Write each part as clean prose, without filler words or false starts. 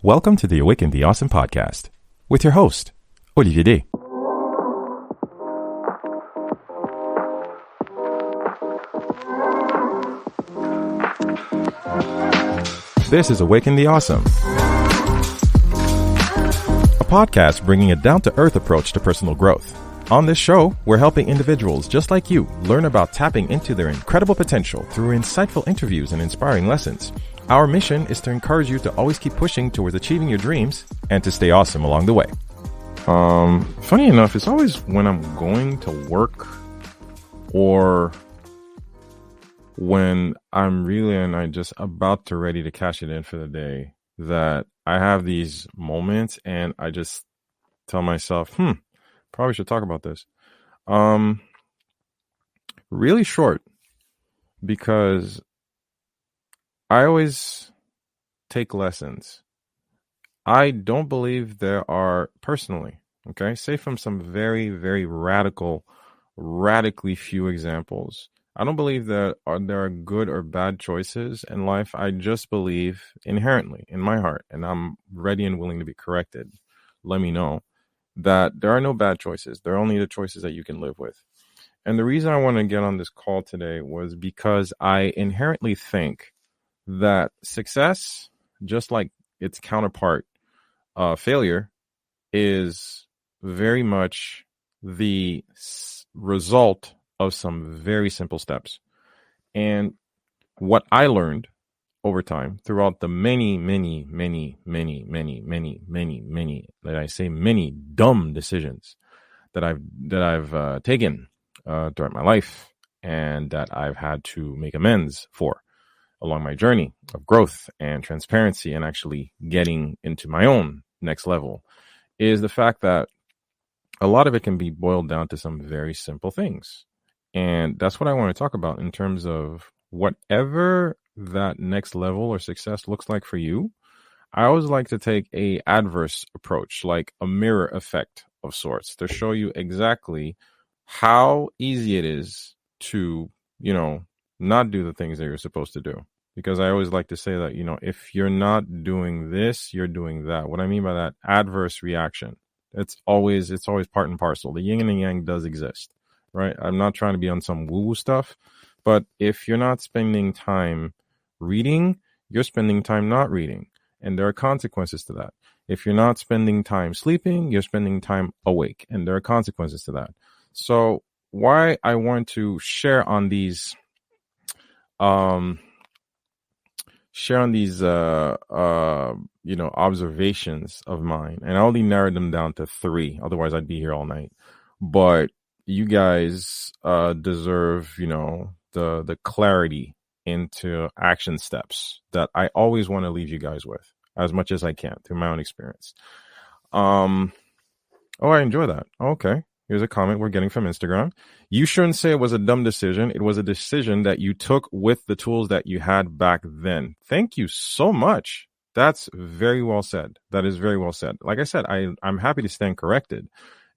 Welcome to the Awaken the Awesome podcast with your host, Olivier Day. This is Awaken the Awesome, a podcast bringing a down-to-earth approach to personal growth. On this show, we're helping individuals just like you learn about tapping into their incredible potential through insightful interviews and inspiring lessons. Our mission is to encourage you to always keep pushing towards achieving your dreams and to stay awesome along the way. Funny enough, it's always when I'm going to work or when I just about to ready to cash it in for the day that I have these moments and I just tell myself, probably should talk about this. Really short, because I always take lessons. I don't believe there are, personally, say from some very, very radically few examples. I don't believe that there are good or bad choices in life. I just believe inherently in my heart, and I'm ready and willing to be corrected. Let me know that there are no bad choices. There are only the choices that you can live with. And the reason I want to get on this call today was because I inherently think that success, just like its counterpart, failure, is very much the result of some very simple steps. And what I learned over time throughout the many dumb decisions that I've taken throughout my life, and that I've had to make amends for along my journey of growth and transparency and actually getting into my own next level, is the fact that a lot of it can be boiled down to some very simple things. And that's what I want to talk about in terms of whatever that next level or success looks like for you. I always like to take a adverse approach, like a mirror effect of sorts, to show you exactly how easy it is to, not do the things that you're supposed to do. Because I always like to say that, if you're not doing this, you're doing that. What I mean by that, adverse reaction, it's always part and parcel. The yin and the yang does exist, right? I'm not trying to be on some woo-woo stuff, but if you're not spending time reading, you're spending time not reading. And there are consequences to that. If you're not spending time sleeping, you're spending time awake. And there are consequences to that. So why I want to share on these observations of mine, and I only narrowed them down to 3. Otherwise, I'd be here all night. But you guys deserve, the clarity into action steps that I always want to leave you guys with as much as I can through my own experience. I enjoy that. Okay. Here's a comment we're getting from Instagram. You shouldn't say it was a dumb decision. It was a decision that you took with the tools that you had back then. Thank you so much. That's very well said. That is very well said. Like I said, I'm happy to stand corrected.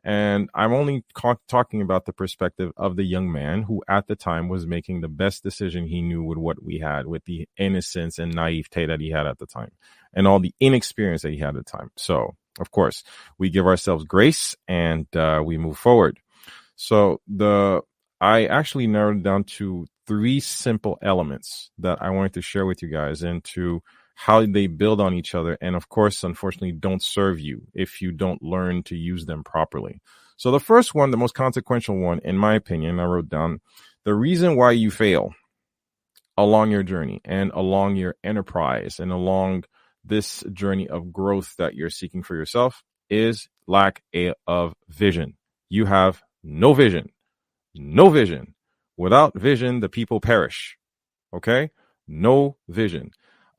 And I'm only talking about the perspective of the young man who at the time was making the best decision he knew with what we had, with the innocence and naivete that he had at the time, and all the inexperience that he had at the time. So, of course, we give ourselves grace and we move forward. So I actually narrowed it down to 3 simple elements that I wanted to share with you guys, and to how they build on each other, and of course, unfortunately, don't serve you if you don't learn to use them properly. So the first one, the most consequential one, in my opinion, I wrote down, the reason why you fail along your journey and along your enterprise and along this journey of growth that you're seeking for yourself is lack of vision. You have no vision. No vision. Without vision, the people perish. Okay? No vision.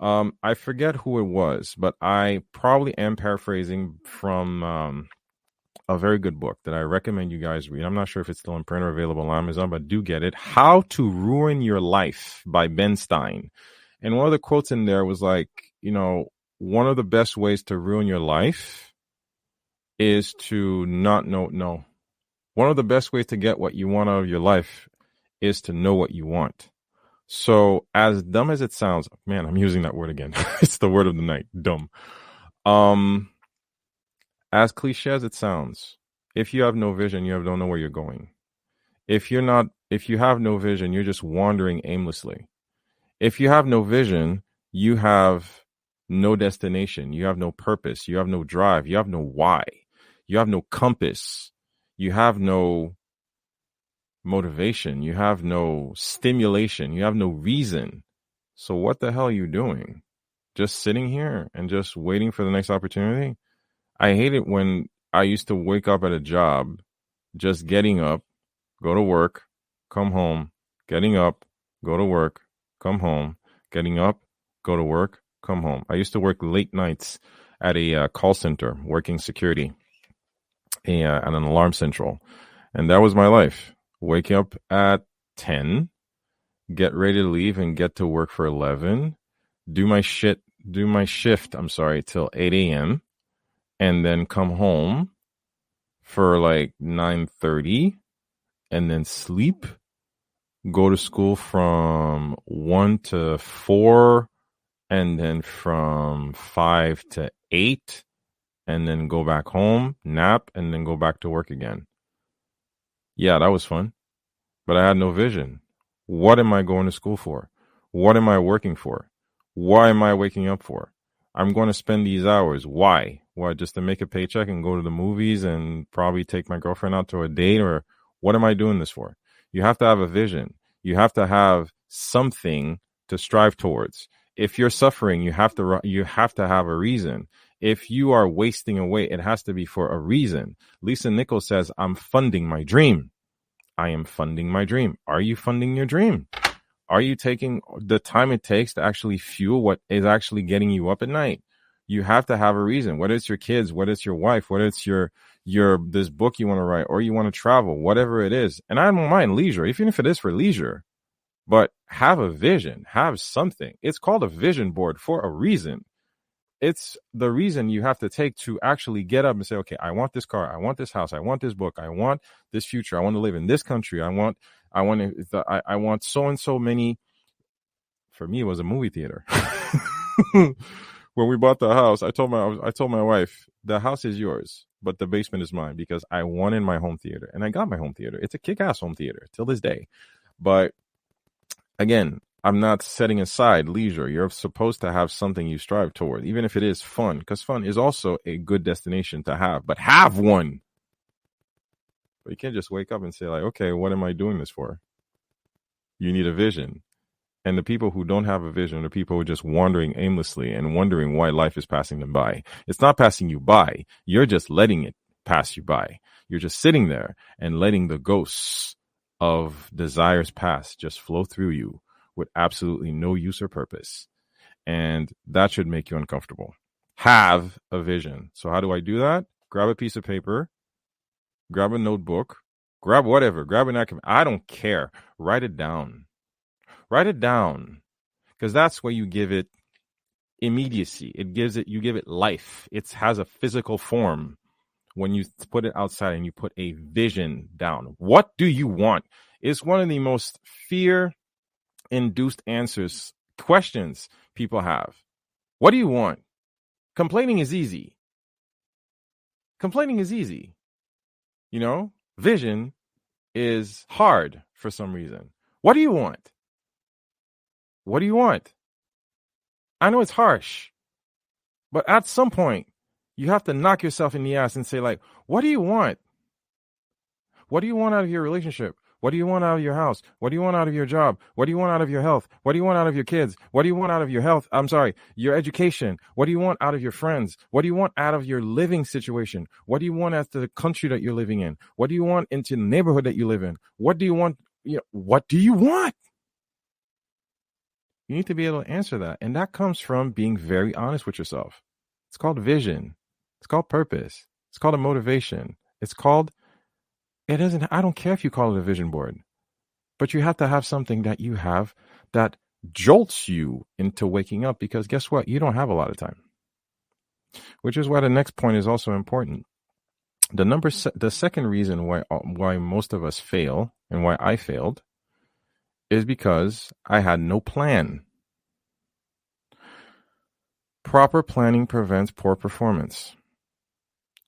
I forget who it was, but I probably am paraphrasing from a very good book that I recommend you guys read. I'm not sure if it's still in print or available on Amazon, but do get it. How to Ruin Your Life by Ben Stein. And one of the quotes in there was like, one of the best ways to ruin your life is to not know no. One of the best ways to get what you want out of your life is to know what you want. So as dumb as it sounds, man, I'm using that word again. It's the word of the night, dumb. Um, as cliche as it sounds, if you have no vision, don't know where you're going. If you have no vision, you're just wandering aimlessly. If you have no vision, you have no destination. You have no purpose. You have no drive. You have no why. You have no compass. You have no motivation. You have no stimulation. You have no reason. So what the hell are you doing? Just sitting here and just waiting for the next opportunity? I hate it when I used to wake up at a job, just getting up, go to work, come home, getting up, go to work, come home, getting up, go to work, come home. I used to work late nights at a call center, working security at an alarm central. And that was my life. Wake up at 10, get ready to leave and get to work for 11, do my shift, till 8 a.m., and then come home for like 9:30 and then sleep, go to school from 1 to 4, and then from 5 to 8, and then go back home, nap, and then go back to work again. Yeah, that was fun, but I had no vision. What am I going to school for? What am I working for? Why am I waking up for? I'm going to spend these hours. Why? What, just to make a paycheck and go to the movies and probably take my girlfriend out to a date? Or what am I doing this for? You have to have a vision. You have to have something to strive towards. If you're suffering, you have to have a reason. If you are wasting away, it has to be for a reason. Lisa Nichols says, I'm funding my dream. I am funding my dream. Are you funding your dream? Are you taking the time it takes to actually fuel what is actually getting you up at night? You have to have a reason, whether it's your kids, whether it's your wife, whether it's your this book you want to write, or you want to travel, whatever it is. And I don't mind leisure, even if it is for leisure, but have a vision, have something. It's called a vision board for a reason. It's the reason you have to take to actually get up and say, okay, I want this car, I want this house, I want this book, I want this future, I want to live in this country, I want so and so many. For me, it was a movie theater. When we bought the house, I told my wife, the house is yours, but the basement is mine, because I wanted my home theater, and I got my home theater. It's a kick-ass home theater till this day. But again, I'm not setting aside leisure. You're supposed to have something you strive toward, even if it is fun, because fun is also a good destination to have, but have one. But you can't just wake up and say, like, okay, what am I doing this for? You need a vision. And the people who don't have a vision are people who are just wandering aimlessly and wondering why life is passing them by. It's not passing you by. You're just letting it pass you by. You're just sitting there and letting the ghosts of desires past just flow through you with absolutely no use or purpose. And that should make you uncomfortable. Have a vision. So how do I do that? Grab a piece of paper, grab a notebook, grab whatever, grab an document. I don't care. Write it down. Write it down, because that's where you give it immediacy. You give it life. It has a physical form when you put it outside and you put a vision down. What do you want? It's one of the most fear-induced questions people have. What do you want? Complaining is easy. You know, vision is hard for some reason. What do you want? What do you want? I know it's harsh, but at some point, you have to knock yourself in the ass and say, like, what do you want? What do you want out of your relationship? What do you want out of your house? What do you want out of your job? What do you want out of your health? What do you want out of your kids? What do you want out of your health? Your education. What do you want out of your friends? What do you want out of your living situation? What do you want out of the country that you're living in? What do you want into the neighborhood that you live in? What do you want? What do you want? You need to be able to answer that. And that comes from being very honest with yourself. It's called vision. It's called purpose. It's called a motivation. I don't care if you call it a vision board, but you have to have something that you have that jolts you into waking up, because guess what? You don't have a lot of time, which is why the next point is also important. The second reason why most of us fail, and why I failed, is because I had no plan. proper planning prevents poor performance.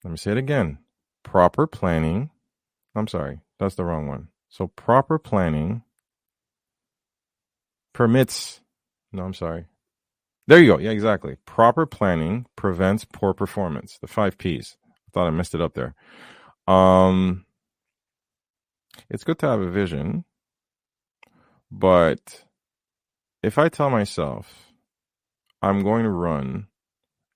Let me say it again. Proper planning. I'm sorry, that's the wrong one. So proper planning permits. No, I'm sorry. There you go. Yeah, exactly. Proper planning prevents poor performance. The 5 P's. I thought I messed it up there. It's good to have a vision, but if I tell myself I'm going to run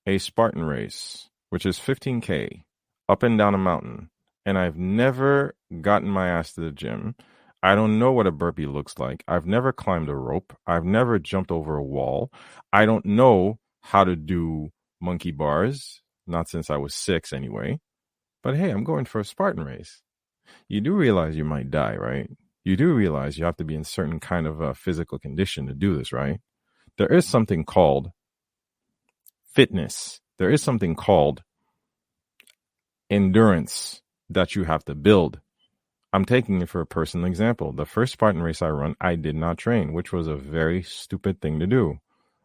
a Spartan race, which is 15K up and down a mountain, and I've never gotten my ass to the gym, I don't know what a burpee looks like. I've never climbed a rope. I've never jumped over a wall. I don't know how to do monkey bars, not since I was 6 anyway. But hey, I'm going for a Spartan race. You do realize you might die, right? You do realize you have to be in certain kind of a physical condition to do this, right? There is something called fitness. There is something called endurance that you have to build. I'm taking it for a personal example. The first Spartan race I run, I did not train, which was a very stupid thing to do.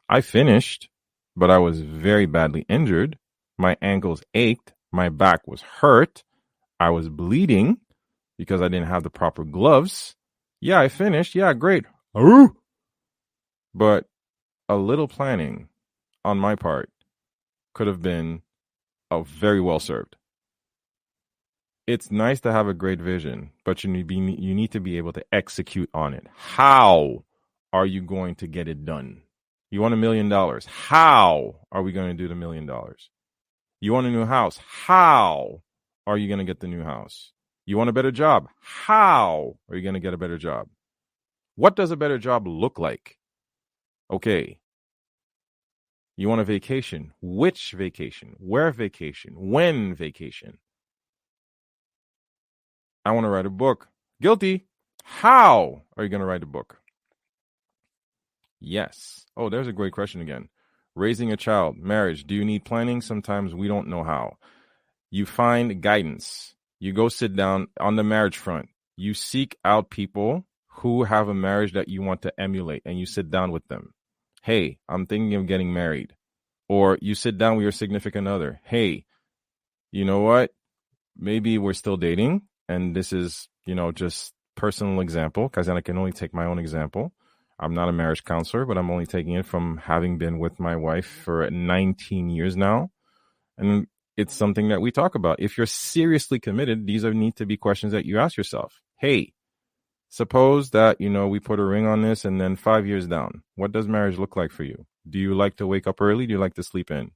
I finished, but I was very badly injured. My ankles ached. My back was hurt. I was bleeding because I didn't have the proper gloves. Yeah, I finished. Yeah, great. But a little planning on my part could have been very well served. It's nice to have a great vision, but you need to be able to execute on it. How are you going to get it done? You want $1 million. How are we going to do the $1 million? You want a new house. How are you going to get the new house? You want a better job. How are you going to get a better job? What does a better job look like? Okay. You want a vacation. Which vacation? Where vacation? When vacation? I want to write a book. Guilty. How are you going to write a book? Yes. Oh, there's a great question again. Raising a child, marriage. Do you need planning? Sometimes we don't know how. You find guidance. You go sit down on the marriage front. You seek out people who have a marriage that you want to emulate, and you sit down with them. Hey, I'm thinking of getting married. Or you sit down with your significant other. Hey, you know what? Maybe we're still dating, and this is, just personal example, because I can only take my own example. I'm not a marriage counselor, but I'm only taking it from having been with my wife for 19 years now. And it's something that we talk about. If you're seriously committed, these need to be questions that you ask yourself. Hey, suppose that, we put a ring on this, and then 5 years down, what does marriage look like for you? Do you like to wake up early? Do you like to sleep in?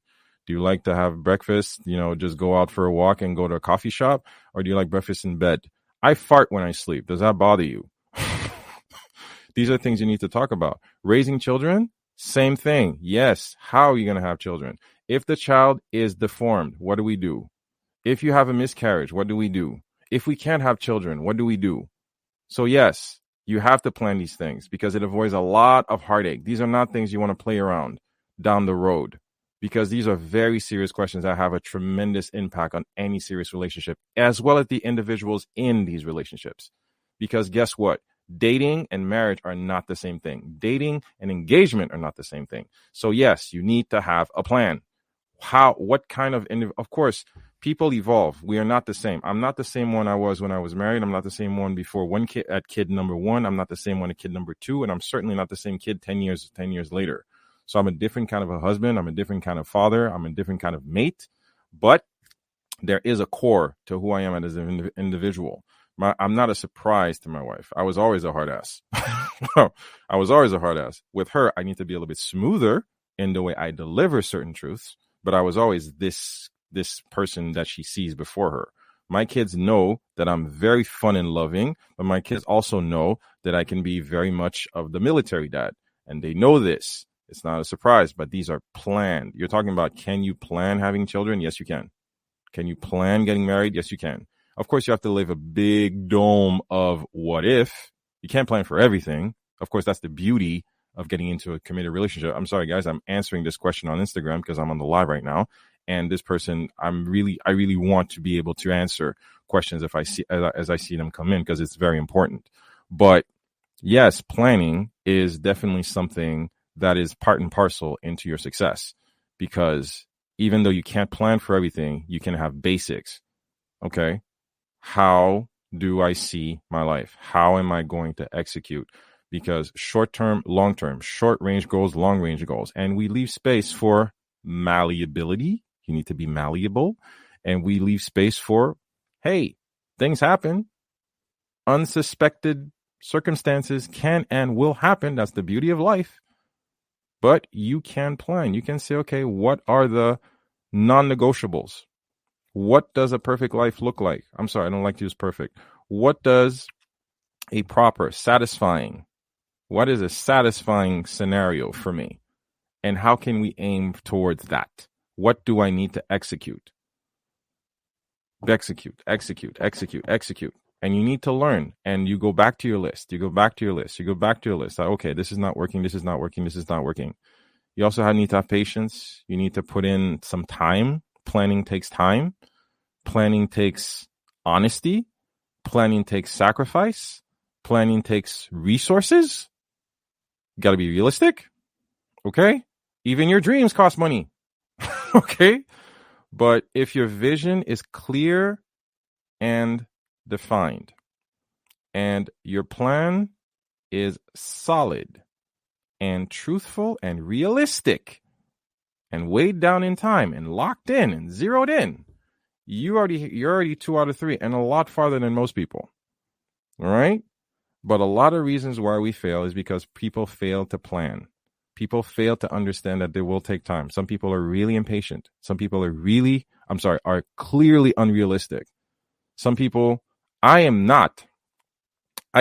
Do you like to have breakfast, just go out for a walk and go to a coffee shop? Or do you like breakfast in bed? I fart when I sleep. Does that bother you? These are things you need to talk about. Raising children, same thing. Yes. How are you going to have children? If the child is deformed, what do we do? If you have a miscarriage, what do we do? If we can't have children, what do we do? So yes, you have to plan these things because it avoids a lot of heartache. These are not things you want to play around down the road because these are very serious questions that have a tremendous impact on any serious relationship, as well as the individuals in these relationships. Because guess what? Dating and marriage are not the same thing. Dating and engagement are not the same thing. So yes, you need to have a plan. What kind of course, people evolve. We are not the same. I'm not the same one I was when I was married. I'm not the same one before kid number 1. I'm not the same one at kid number 2. And I'm certainly not the same kid 10 years later. So I'm a different kind of a husband. I'm a different kind of father. I'm a different kind of mate. But there is a core to who I am as an individual. I'm not a surprise to my wife. I was always a hard ass. I was always a hard ass. With her, I need to be a little bit smoother in the way I deliver certain truths. But I was always this person that she sees before her. My kids know that I'm very fun and loving, but my kids also know that I can be very much of the military dad. And they know this. It's not a surprise, but these are planned. You're talking about, can you plan having children? Yes, you can. Can you plan getting married? Yes, you can. Of course, you have to live a big dome of what if. You can't plan for everything. Of course, that's the beauty of getting into a committed relationship. I'm sorry, guys. I'm answering this question on Instagram because I'm on the live right now. And this person, I really want to be able to answer questions as I see them come in because it's very important. But yes, planning is definitely something that is part and parcel into your success. because even though you can't plan for everything, you can have basics. Okay. How do I see my life? How am I going to execute? Because short term, long term, short range goals, long range goals. And we leave space for malleability. You need to be malleable. And we leave space for, hey, things happen. Unsuspected circumstances can and will happen. That's the beauty of life. But you can plan. You can say, okay, what are the non-negotiables? What does a perfect life look like? I'm sorry, I don't like to use perfect. What does a proper, satisfying, what is a satisfying scenario for me? And how can we aim towards that? What do I need to execute? Execute. And you need to learn. And you go back to your list. Okay, this is not working. You also need to have patience. You need to put in some time. Planning takes time. Planning takes honesty. Planning takes sacrifice. Planning takes resources. You got to be realistic. Okay? Even your dreams cost money. Okay? But if your vision is clear and defined, and your plan is solid and truthful and realistic and weighed down in time and locked in and zeroed in, you're already 2 out of 3 and a lot farther than most people. All right? But a lot of reasons why we fail is because people fail to plan. People fail to understand that they will take time. Some people are really impatient. Some people are clearly unrealistic. Some people, I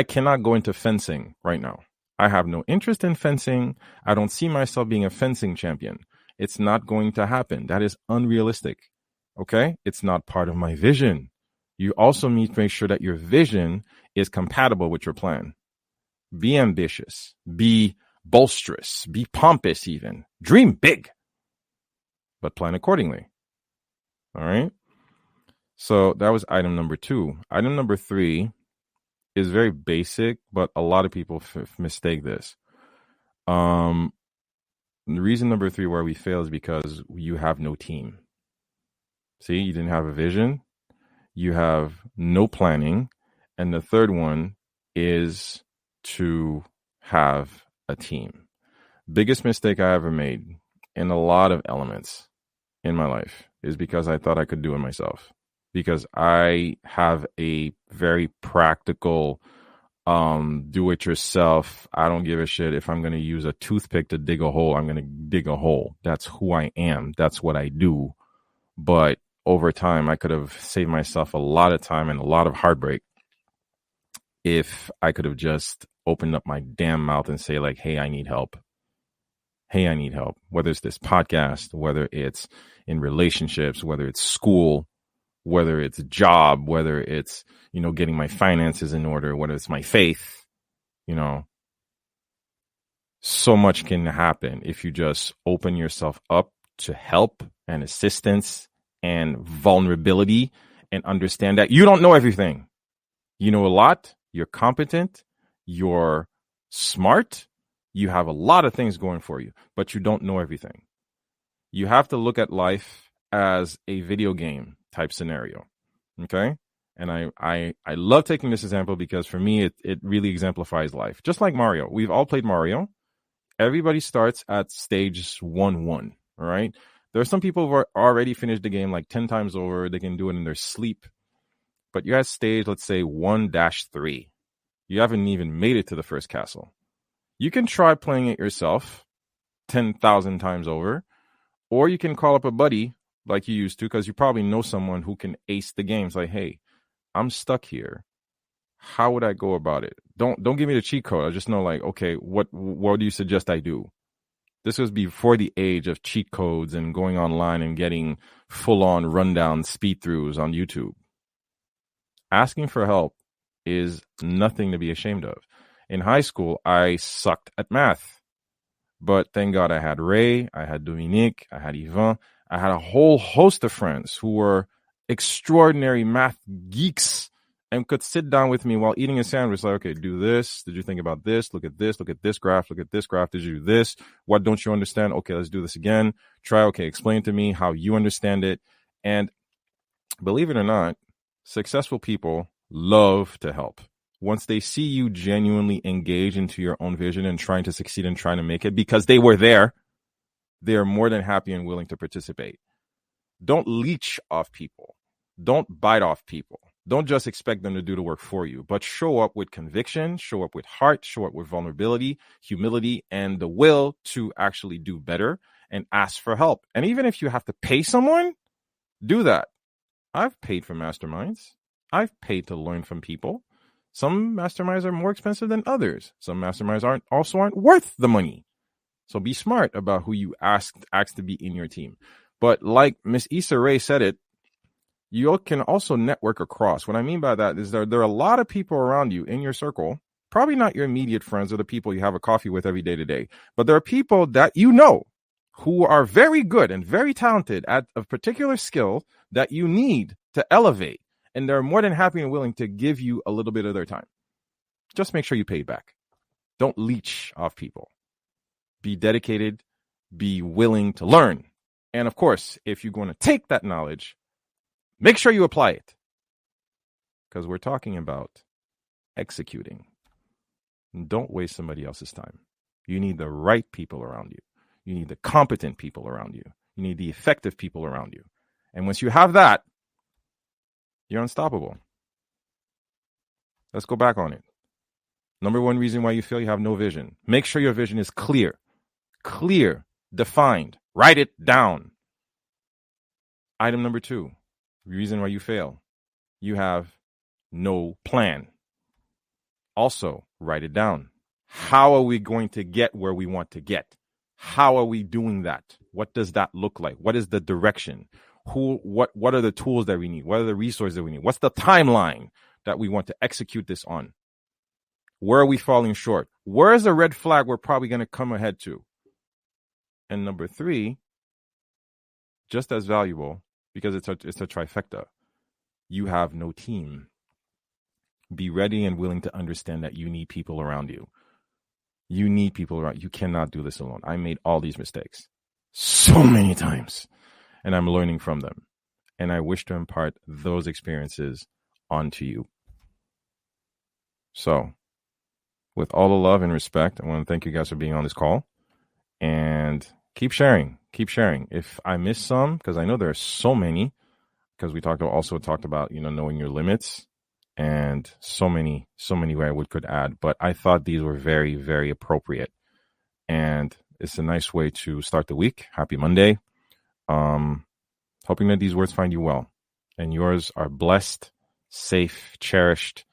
cannot go into fencing right now. I have no interest in fencing. I don't see myself being a fencing champion. It's not going to happen. That is unrealistic. Okay? It's not part of my vision. You also need to make sure that your vision is compatible with your plan. Be ambitious. Be boisterous. Be pompous even. Dream big. But plan accordingly. All right? So that was item number 2. Item number 3 is very basic, but a lot of people mistake this. The reason number 3 where we fail is because you have no team. See, you didn't have a vision. You have no planning. And the third one is to have a team. Biggest mistake I ever made in a lot of elements in my life is because I thought I could do it myself. Because I have a very practical, do it yourself. I don't give a shit if I'm going to use a toothpick to dig a hole. I'm going to dig a hole. That's who I am. That's what I do. But over time, I could have saved myself a lot of time and a lot of heartbreak if I could have just opened up my damn mouth and say like, hey, I need help. Hey, I need help. Whether it's this podcast, whether it's in relationships, whether it's school, whether it's a job, whether it's, getting my finances in order, whether it's my faith, so much can happen if you just open yourself up to help and assistance and vulnerability and understand that you don't know everything. You know a lot. You're competent. You're smart. You have a lot of things going for you, but you don't know everything. You have to look at life as a video game type scenario. Okay. And I love taking this example because for me, it really exemplifies life. Just like Mario. We've all played Mario. Everybody starts at stage 1-1. All right. There are some people who are already finished the game like 10 times over. They can do it in their sleep. But you're at stage, let's say 1-3. You haven't even made it to the first castle. You can try playing it yourself 10,000 times over. Or you can call up a buddy like you used to, because you probably know someone who can ace the game. It's like, hey, I'm stuck here. How would I go about it? Don't give me the cheat code. I just know like, okay, what do you suggest I do? This was before the age of cheat codes and going online and getting full-on rundown speed throughs on YouTube. Asking for help is nothing to be ashamed of. In high school, I sucked at math. But thank God I had Ray, I had Dominique, I had Yvan. I had a whole host of friends who were extraordinary math geeks and could sit down with me while eating a sandwich, like, okay, do this. Did you think about this? Look at this. Look at this graph. Look at this graph. Did you do this? What don't you understand? Okay, let's do this again. Try, okay, explain to me how you understand it. And believe it or not, successful people love to help. Once they see you genuinely engage into your own vision and trying to succeed and trying to make it because they were there, they are more than happy and willing to participate. Don't leech off people. Don't bite off people. Don't just expect them to do the work for you, but show up with conviction, show up with heart, show up with vulnerability, humility, and the will to actually do better and ask for help. And even if you have to pay someone, do that. I've paid for masterminds. I've paid to learn from people. Some masterminds are more expensive than others. Some masterminds aren't worth the money. So be smart about who you ask to be in your team. But like Miss Issa Rae said it, you can also network across. What I mean by that is there are a lot of people around you in your circle, probably not your immediate friends or the people you have a coffee with every day to day, but there are people that you know who are very good and very talented at a particular skill that you need to elevate. And they're more than happy and willing to give you a little bit of their time. Just make sure you pay back. Don't leech off people. Be dedicated. Be willing to learn. And of course, if you're going to take that knowledge, make sure you apply it. Because we're talking about executing. And don't waste somebody else's time. You need the right people around you. You need the competent people around you. You need the effective people around you. And once you have that, you're unstoppable. Let's go back on it. Number one reason why you feel you have no vision. Make sure your vision is clear. Clear, defined. Write it down. Item number 2, reason why you fail. You have no plan. Also, write it down. How are we going to get where we want to get? How are we doing that? What does that look like? What is the direction? What are the tools that we need? What are the resources that we need? What's the timeline that we want to execute this on? Where are we falling short? Where is a red flag we're probably going to come ahead to? And number 3, just as valuable, because it's a trifecta, you have no team. Be ready and willing to understand that you need people around you. You need people around. You cannot do this alone. I made all these mistakes so many times, and I'm learning from them. And I wish to impart those experiences onto you. So, with all the love and respect, I want to thank you guys for being on this call. And keep sharing. Keep sharing. If I missed some, because I know there are so many, because we also talked about, knowing your limits and so many where I could add. But I thought these were very, very appropriate. And it's a nice way to start the week. Happy Monday. Hoping that these words find you well. And yours are blessed, safe, cherished,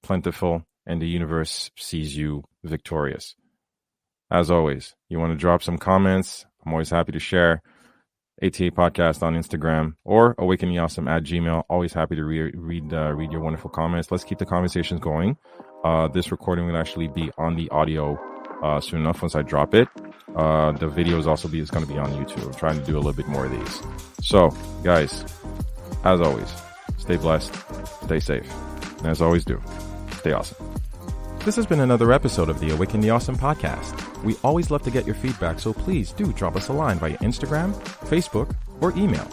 plentiful, and the universe sees you victorious. As always, you want to drop some comments? I'm always happy to share. ATA Podcast on Instagram or awakeningawesome@gmail. Always happy to read your wonderful comments. Let's keep the conversations going. This recording will actually be on the audio soon enough once I drop it. The video is going to be on YouTube. I'm trying to do a little bit more of these. So, guys, as always, stay blessed, stay safe, and as always do, stay awesome. This has been another episode of the Awaken the Awesome podcast. We always love to get your feedback, so please do drop us a line via Instagram, Facebook, or email.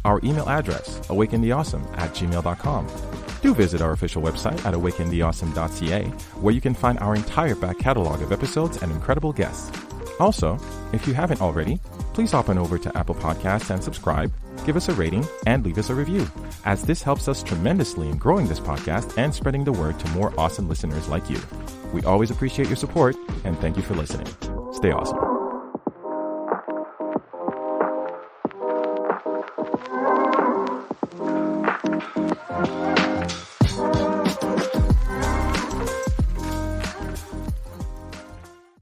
Our email address, awakentheawesome@gmail.com. Do visit our official website at awakentheawesome.ca, where you can find our entire back catalog of episodes and incredible guests. Also, if you haven't already, please hop on over to Apple Podcasts and subscribe, give us a rating, and leave us a review, as this helps us tremendously in growing this podcast and spreading the word to more awesome listeners like you. We always appreciate your support, and thank you for listening. Stay awesome.